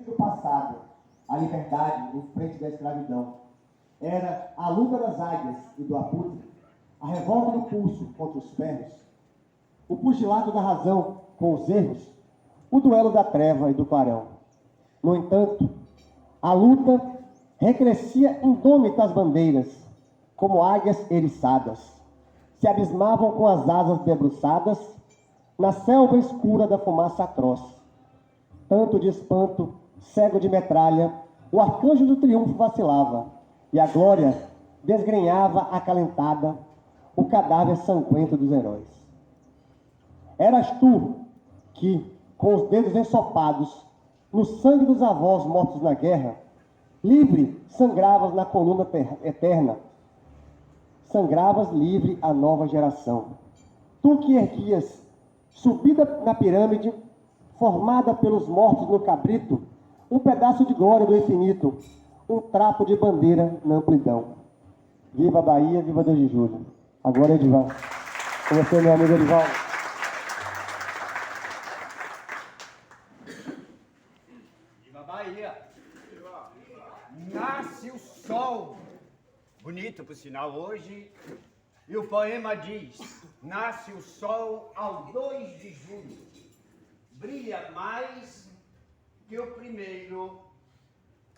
do passado, a liberdade em frente da escravidão. Era a luta das águias e do abutre, a revolta do pulso contra os ferros, o pugilato da razão com os erros, o duelo da treva e do clarão. No entanto, a luta recrescia indômita as bandeiras, como águias eriçadas, se abismavam com as asas debruçadas na selva escura da fumaça atroz. Tanto de espanto, cego de metralha, o arcanjo do triunfo vacilava, e a glória desgrenhava acalentada o cadáver sanguento dos heróis. Eras tu que, com os dedos ensopados no sangue dos avós mortos na guerra, livre sangravas na coluna eterna, sangravas livre a nova geração. Tu que erguias, subida na pirâmide, formada pelos mortos no cabrito, um pedaço de glória do infinito, um trapo de bandeira na amplidão. Viva a Bahia, viva 2 de julho. Agora, Edival. Com você, meu amigo Edival. Viva a Bahia. Nasce o sol. Bonito, por sinal, hoje. E o poema diz: nasce o sol ao 2 de julho. Brilha mais que o primeiro.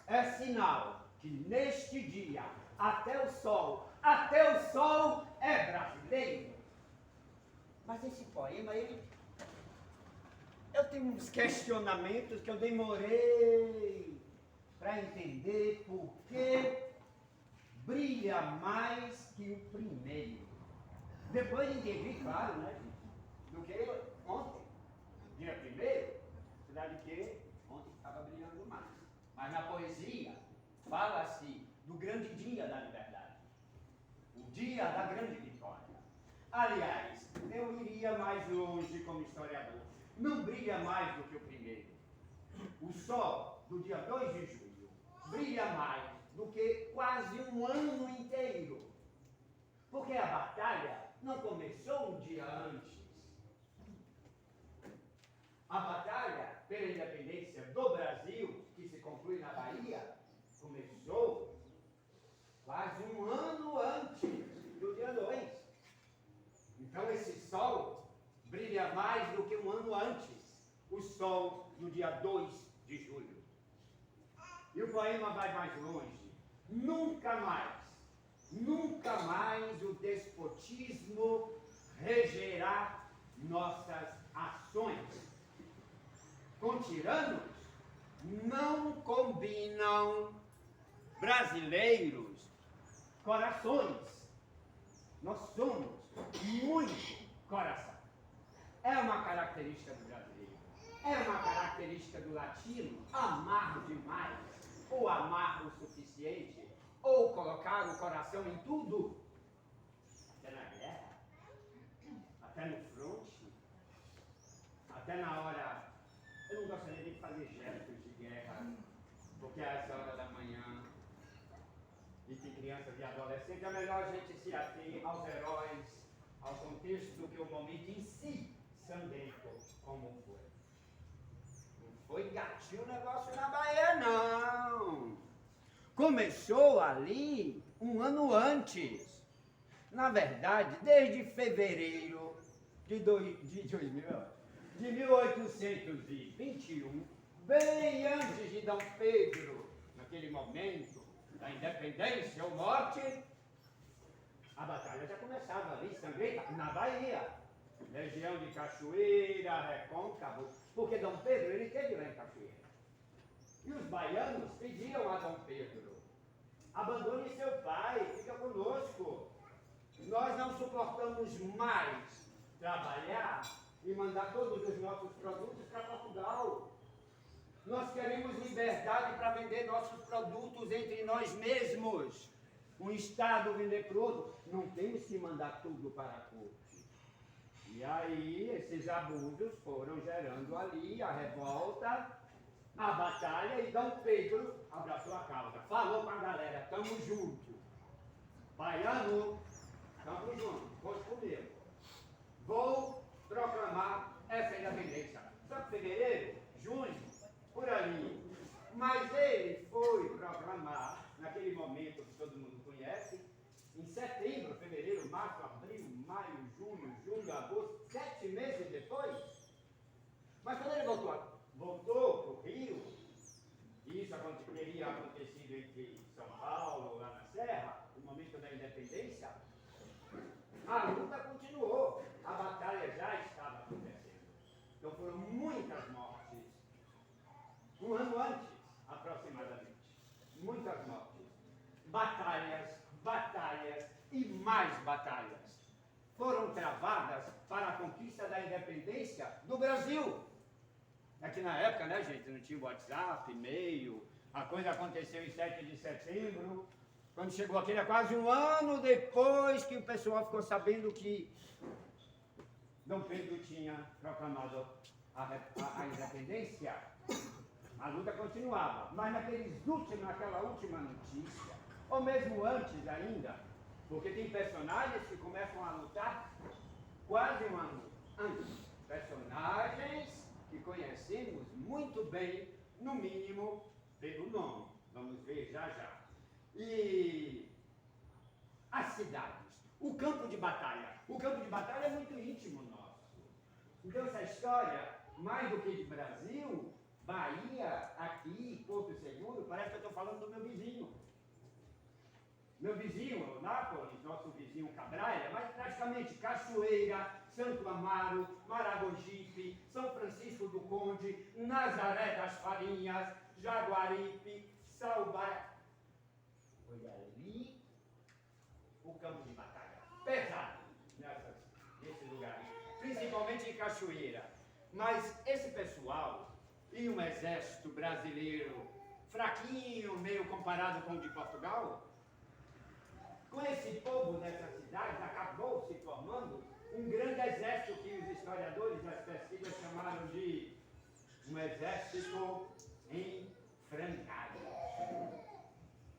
É sinal que neste dia, até o sol é brasileiro. Mas esse poema, eu tenho uns questionamentos que eu demorei para entender por que brilha mais que o primeiro. Depois entendi, claro, né, do que ontem, dia primeiro, cidade que ontem estava brilhando mais. Mas na poesia fala-se do grande dia da liberdade, o dia da grande vitória. Aliás, eu iria mais longe como historiador. Não brilha mais do que o primeiro. O sol do dia 2 de julho brilha mais do que quase um ano inteiro. Porque a batalha não começou um dia antes. A batalha pela independência do Brasil, que se conclui na Bahia, começou quase um ano antes do dia 2. Então esse sol brilha mais do que um ano antes, o sol do dia 2 de julho. E o poema vai mais longe. Nunca mais o despotismo regerá nossas ações. Com tiranos não combinam brasileiros corações. Nós somos muito coração. É uma característica do brasileiro. É uma característica do latino amar demais, ou amar o suficiente, ou colocar o coração em tudo. Até na guerra, até no fronte, até na hora. Eu não gostaria de fazer gestos de guerra, porque a essa hora da manhã, e que crianças e adolescentes, é melhor a gente se ater aos heróis, ao contexto do que o momento em si, sangrento, como foi. Não foi gatinho o negócio na Bahia, não. Começou ali um ano antes. Na verdade, desde fevereiro de 1821, bem antes de Dom Pedro, naquele momento da independência ou morte, a batalha já começava ali, sangrenta, na Bahia. Região de Cachoeira, Recôncavo, porque Dom Pedro, ele esteve lá em Cachoeira. E os baianos pediam a Dom Pedro: abandone seu pai, fica conosco. Nós não suportamos mais trabalhar e mandar todos os nossos produtos para Portugal. Nós queremos liberdade para vender nossos produtos entre nós mesmos. Um Estado vender para o outro. Não temos que mandar tudo para a corte. E aí, esses abusos foram gerando ali a revolta, a batalha, e Dom Pedro abraçou a causa. Falou com a galera: tamo junto. Baiano, tamo junto, conte comigo. Vou proclamar essa independência. Só que fevereiro, junho, por ali, Mas ele foi proclamar, naquele momento que todo mundo conhece, em setembro, fevereiro, março, abril, maio, junho, julho, agosto, 7 meses depois. Mas quando ele voltou para o Rio, e isso teria acontecido entre São Paulo, lá na Serra, no momento da independência, a luta continuou, a batalha já estava acontecendo. Então foram muitas mortes, um ano antes, aproximadamente. Muitas mortes. Batalhas, batalhas e mais batalhas foram travadas para a conquista da independência do Brasil. É que na época, né, gente, não tinha WhatsApp, e-mail, a coisa aconteceu em 7 de setembro, quando chegou aqui, era quase um ano depois que o pessoal ficou sabendo que Dom Pedro tinha proclamado a independência. A luta continuava, mas naquela última notícia, ou mesmo antes ainda, porque tem personagens que começam a lutar quase um ano antes. Personagens que conhecemos muito bem, no mínimo pelo nome. Vamos ver já já. E as cidades, o campo de batalha. O campo de batalha é muito íntimo nosso. Então essa história, mais do que de Brasil, Bahia, aqui, Porto Seguro, parece que eu estou falando do meu vizinho. Meu vizinho, Nápoles, nosso vizinho Cabraia, mas praticamente Cachoeira, Santo Amaro, Maragogipe, São Francisco do Conde, Nazaré das Farinhas, Jaguaripe, Salbar. Olha ali o campo de batalha. Pesado nesse lugar, principalmente em Cachoeira. Mas esse pessoal e um exército brasileiro fraquinho, meio comparado com o de Portugal, com esse povo nessas cidades, acabou se formando um grande exército que os historiadores das pesquisas chamaram de um exército em frangalhos.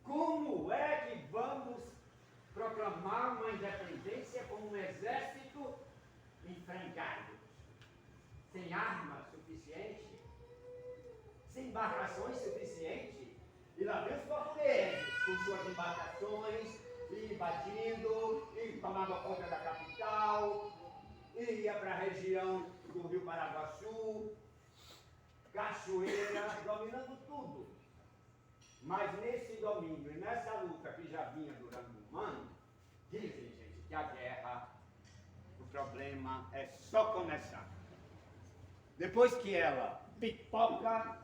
Como é que vamos proclamar uma independência com um exército em frangalhos? Sem armas suficientes, sem embarcações suficientes? E lá vem os portugueses com suas embarcações, e invadindo, e tomava conta da capital, e ia para a região do Rio Paraguaçu, Cachoeira, dominando tudo. Mas nesse domínio e nessa luta que já vinha durante um ano, dizem, gente, que a guerra, o problema é só começar. Depois que ela pipoca,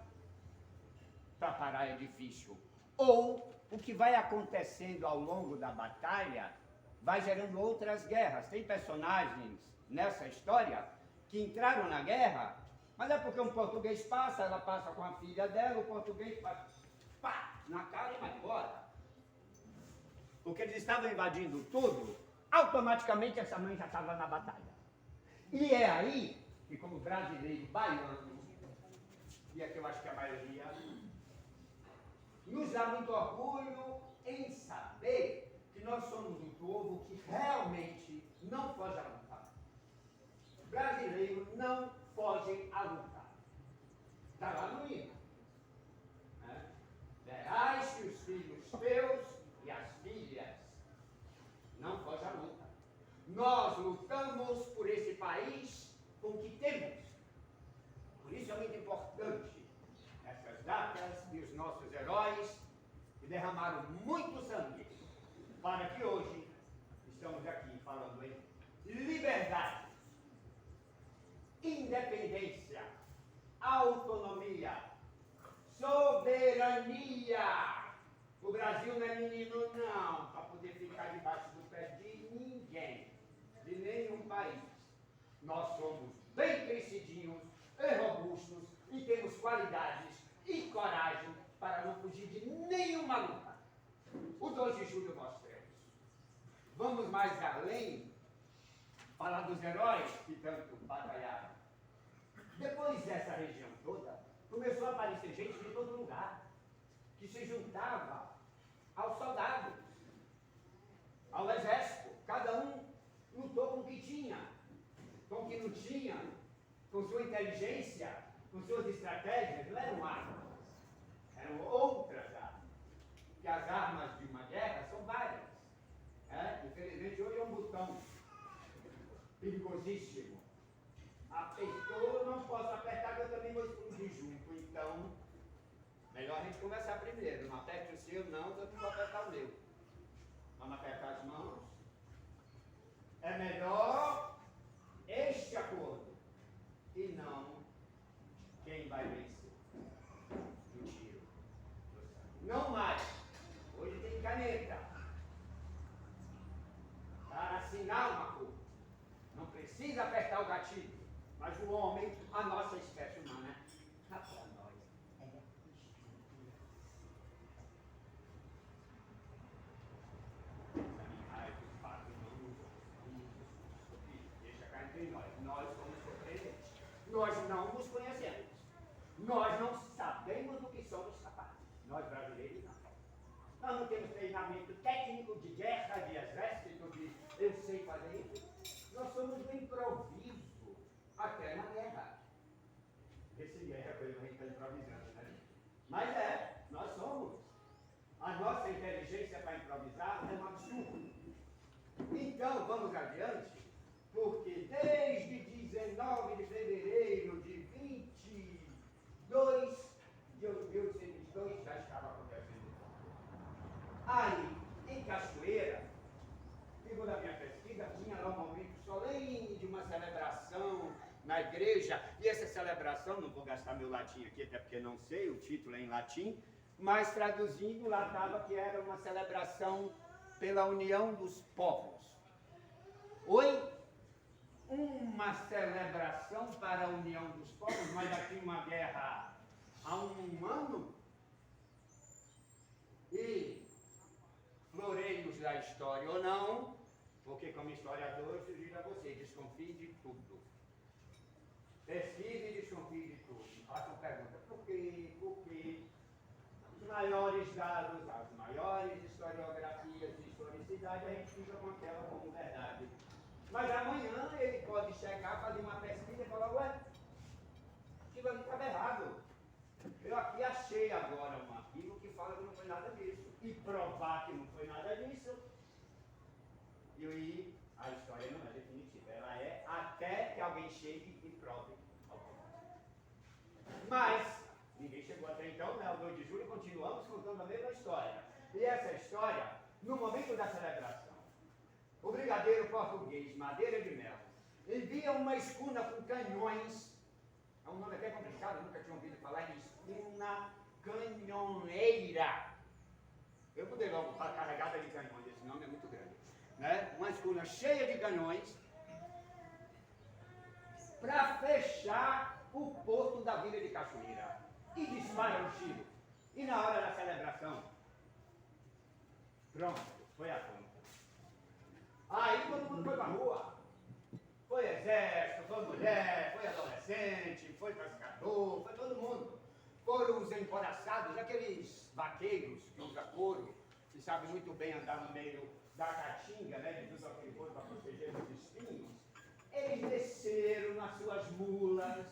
para parar é difícil. Ou o que vai acontecendo ao longo da batalha vai gerando outras guerras. Tem personagens nessa história que entraram na guerra, mas é porque um português passa, ela passa com a filha dela, o português passa, pá, na cara e vai embora. Porque eles estavam invadindo tudo, automaticamente essa mãe já estava na batalha. E é aí que, como brasileiro baiano, e aqui eu acho que a maioria, nos dá muito orgulho em saber que nós somos um povo que realmente não foge à luta. Brasileiro não foge à luta. Está lá no hino. Verás que os filhos teus e as filhas não fogem à luta. Nós lutamos por esse país com o que temos. Por isso é muito importante essas datas e os nossos heróis que derramaram muito sangue para que hoje estamos aqui falando em liberdade, independência, autonomia, soberania. O Brasil não é menino não, para poder ficar debaixo do pé de ninguém, de nenhum país. Nós somos bem crescidinhos e robustos e temos qualidades e coragem para não fugir de nenhuma luta. O 2 de julho nós temos. Vamos mais além, falar dos heróis que tanto batalharam. Depois dessa região toda, começou a aparecer gente de todo lugar, que se juntava aos soldados, ao exército. Cada um lutou com o que tinha, com o que não tinha, com sua inteligência, com suas estratégias. Não eram armas, eram nervosíssimo. Apertou, não posso apertar, que eu também vou explodir junto. Então, melhor a gente conversar primeiro. Não aperte o seu, não, que eu não vou apertar o meu. Vamos apertar as mãos. É melhor este acordo e não quem vai vencer no tiro. Não mais. Hoje tem caneta para assinar uma cor. Não precisa apertar o gatilho. Mas o homem, a nossa espécie humana, para nós é estrutura. Os fatos não deixa cá entre nós. Nós somos surpreendentes. Nós não nos conhecemos. Nós não sabemos do que somos capazes. Nós brasileiros não. Nós não temos treinamento técnico de guerra, de exército, de eu sei fazer isso. Nós somos do improviso, até na guerra. Esse guerra é coisa que a gente está improvisando, né? Mas nós somos. A nossa inteligência para improvisar é um absurdo. Então, vamos adiante, porque desde 19 de fevereiro de 22 de 1822 já estava acontecendo. Aí, em Cachoeira, segundo a minha pesquisa, tinha lá um momento solene de uma celebração na igreja, e essa celebração, não vou gastar meu latim aqui, até porque não sei, o título é em latim, mas traduzindo lá estava que era uma celebração pela união dos povos. Oi? Uma celebração para a união dos povos, mas aqui uma guerra há um ano? E floreios da história ou não, porque como historiador eu sugiro a você, desconfie de tudo. Pesquise e desconfie de tudo. Façam pergunta, por quê? Por quê? Os maiores dados, as maiores historiografias de historicidade, a gente fica com aquela como verdade. Mas amanhã ele pode chegar, fazer uma pesquisa e falar, ué, aquilo ali estava errado. Eu aqui achei agora um arquivo que fala que não foi nada disso. E provar que não foi nada disso. E aí a história não é definitiva. Ela é até que alguém chegue e prove alguma coisa. Mas ninguém chegou até então, né? O 2 de julho continuamos contando a mesma história. E essa história, no momento da celebração, o brigadeiro português, Madeira de Mel, envia uma escuna com canhões. É um nome até complicado, eu nunca tinha ouvido falar em escuna canhoneira. Eu mudei logo para carregada de canhões, esse nome é muito grande. Né? Uma escuna cheia de canhões para fechar o porto da vila de Cachoeira. E dispara o tiro. E na hora da celebração, pronto, foi a conta. Aí todo mundo foi para a rua. Foi exército, foi mulher, foi adolescente, foi pescador, foi todo mundo. Foram os encoraçados, aqueles vaqueiros que usam couro, que sabem muito bem andar no meio da caatinga, né? Eles usam aquele couro para proteger os espinhos. Eles desceram nas suas mulas,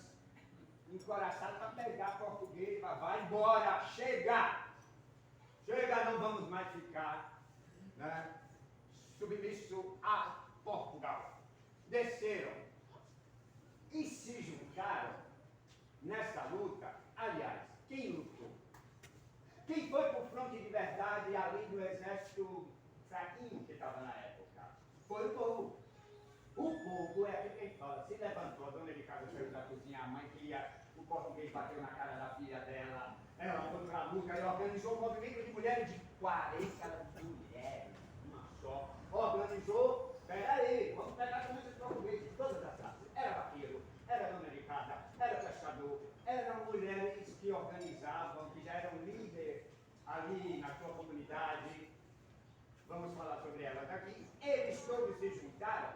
encoraçados para pegar português e vai embora, chega! Chega, não vamos mais ficar, né? Submisso a Portugal. Desceram e se juntaram nessa luta. Aliás, quem lutou? Quem foi para o fronte de verdade além do exército fraquinho que estava na época? Foi o povo. O povo é aquele quem fala, se levantou, a dona de casa saiu da cozinha, a mãe queria, o português bateu na cara da filha dela, ela foi para a luta e organizou um movimento de mulheres de 40 mulheres, uma só, organizou. Peraí, vamos pegar com esses portugueses de todas as classes. Era vaqueiro, era dona de casa, era pescador, eram mulheres que organizavam, que já eram líderes ali na sua comunidade. Vamos falar sobre elas aqui. Eles todos se juntaram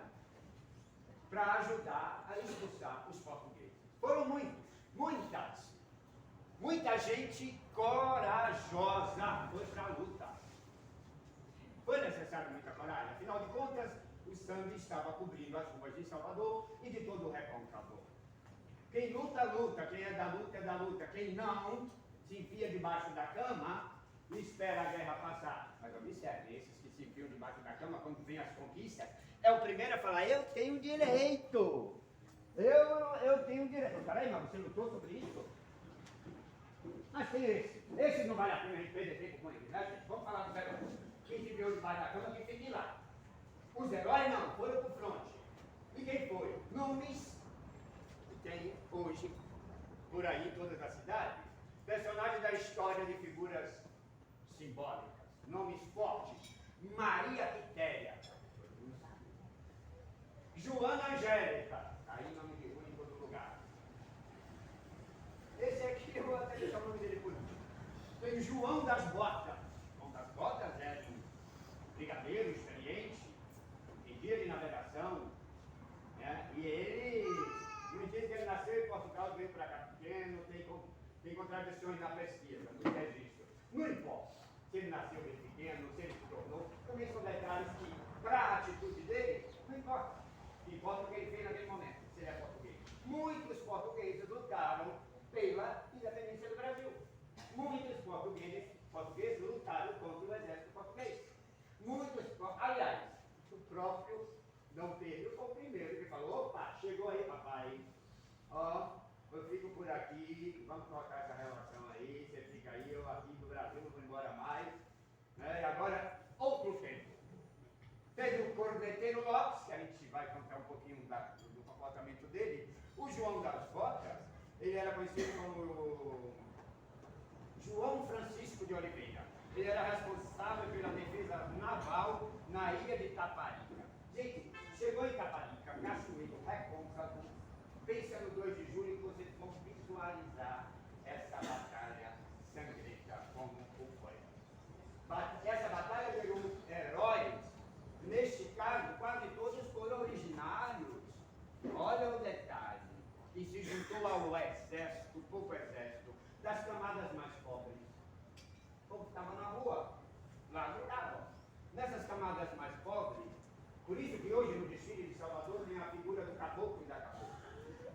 para ajudar a expulsar os portugueses. Foram muitos, muita gente corajosa foi para a luta. Foi necessário muita coragem, afinal de contas, o sangue estava cobrindo as ruas de Salvador e de todo o recôncavo. Quem luta, luta. Quem é da luta. Quem não, se enfia debaixo da cama e espera a guerra passar. Mas observe, esses que se enfiam debaixo da cama, quando vem as conquistas, é o primeiro a falar, eu tenho direito. Eu tenho direito. Peraí, mas você lutou sobre isso? Mas tem esse. Esse não vale a pena a gente perder tempo com ele, né, gente? Vamos falar dos heróis. Quem se viu debaixo da cama, quem tem que ir lá. Os heróis não, foram pro fronte. E quem foi? Nomes que tem hoje, por aí, em todas as cidades, personagens da história de figuras simbólicas, nomes fortes. Maria Quitéria, Joana Angélica, aí nome de rua em todo lugar. Esse aqui eu vou até deixar o nome dele por último. Tem João das Botas. João das Botas era um brigadeiro experiente, em dia de navegação, né? E ele, no dia que ele nasceu em Portugal, veio para cá pequeno, tem contradições na pesquisa, no registro. Não importa se ele nasceu bem pequeno, se ele se tornou, também são detalhes que, para a atitude dele, não importa. Importa o que ele fez naquele momento, se ele é português. Muitos portugueses lutaram pela independência do Brasil. Muitos portugueses lutaram contra o exército português. Aliás, o próprio Dom Pedro foi o primeiro que falou, opa, chegou aí papai, ó, eu fico por aqui, vamos colocar essa relação aí, você fica aí, eu aqui do Brasil não vou embora mais. Né? E agora, outro tempo. Teve o Corneteiro Lopes, que a gente vai contar um pouquinho do comportamento dele. O João das Botas, ele era conhecido como João Francisco de Oliveira. Ele era responsável pela defesa naval na ilha de Taparica. Gente, chegou em Taparica, Cachoeiro, Recôncavo, pensa no 2 de julho que vocês vão visualizar essa batalha sangrenta como foi. Essa batalha gerou heróis. Neste caso, quase todos foram originários. Olha o detalhe. E se juntou ao exército, pouco exército, das camadas mais pobres. O povo estava na rua, lá lutava. Nessas camadas mais pobres, por isso que hoje no desfile de Salvador tem a figura do caboclo e da cabocla.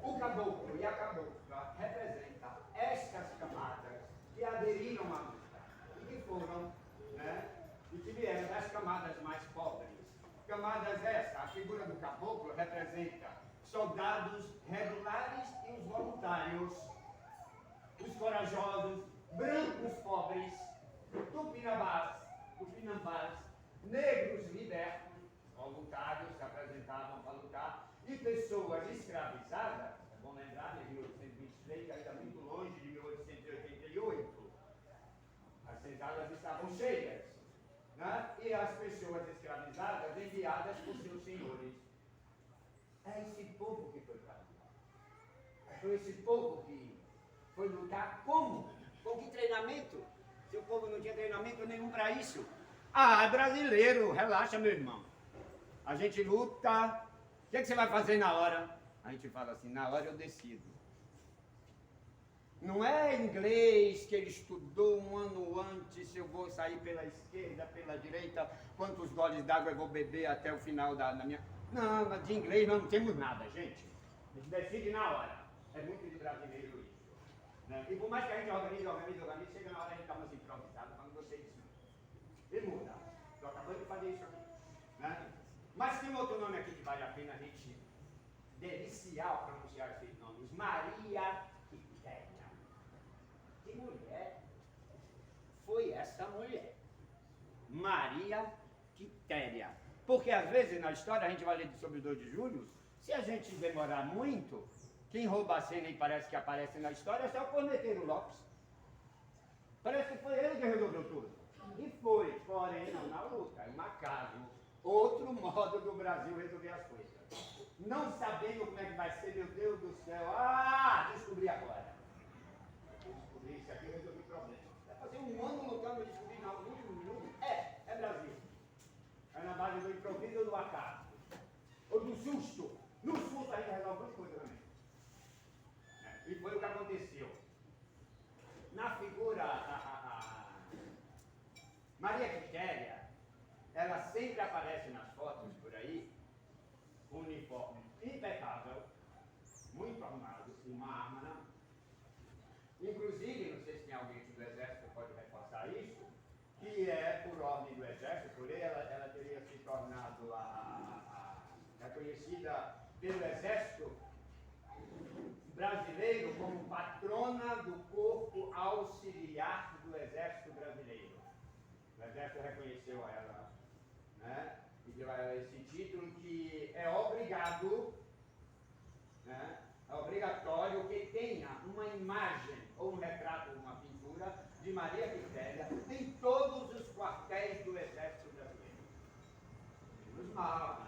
O caboclo e a cabocla representam estas camadas que aderiram à luta e que foram, né, e que vieram das camadas mais pobres. Camadas essa, a figura do caboclo representa soldados regulares e os voluntários, os corajosos, brancos pobres, tupinambás, negros libertos, voluntários se apresentavam para lutar, e pessoas escravizadas, é bom lembrar de 1823, ainda muito longe de 1888, as senzalas estavam cheias, né? E as pessoas escravizadas enviadas por seus senhores. É esse povo que foi para lutar. Foi esse povo que foi lutar como? Com que treinamento? Se o povo não tinha treinamento nenhum para isso. Ah, é brasileiro, relaxa, meu irmão. A gente luta. O que você vai fazer na hora? A gente fala assim, na hora eu decido. Não é inglês que ele estudou um ano antes, se eu vou sair pela esquerda, pela direita, quantos goles d'água eu vou beber até o final da minha... Não, mas de inglês nós não temos nada, gente. A gente decide na hora. É muito de brasileiro isso. Né? E por mais que a gente organize, chega na hora a gente dá umas improvisadas, mas não gostei disso. E muda. Estou acabando de fazer isso aqui. Né? Mas tem outro nome aqui que vale a pena a gente deliciar ao pronunciar esses nomes. Maria Quitéria. Que mulher foi essa mulher? Maria Quitéria. Porque às vezes na história a gente vai ler sobre o 2 de julho, se a gente demorar muito, quem rouba a cena e parece que aparece na história é só o Corneteiro Lopes. Parece que foi ele que resolveu tudo. E foi, porém, não na luta, é um acaso. Outro modo do Brasil resolver as coisas. Não sabendo como é que vai ser, meu Deus do céu. Ah, descobri agora. Descobri isso aqui, eu resolvi o problema. Vai fazer um ano lutando, eu descobri na último minuto. É Brasil. É na base do improviso ou do acaso. Ou do susto. No susto a gente resolve duas coisas também. E foi o que aconteceu. Na figura, Maria Quitéria, ela sempre aparece nas fotos por aí, com um uniforme impecável, muito arrumado, uma arma na mão. Inclusive, não sei se tem alguém aqui do Exército que pode reforçar isso, que é por ordem do Exército, por ela teria se tornado a reconhecida pelo Exército Brasileiro como patrona do Corpo Auxiliar do Exército Brasileiro. O Exército reconheceu a ela, né? E deu a ela esse título que é obrigado, né? É obrigatório que tenha uma imagem, ou um retrato, uma pintura de Maria Quitéria em todos os quartéis do Exército Brasileiro. Menos mal, né?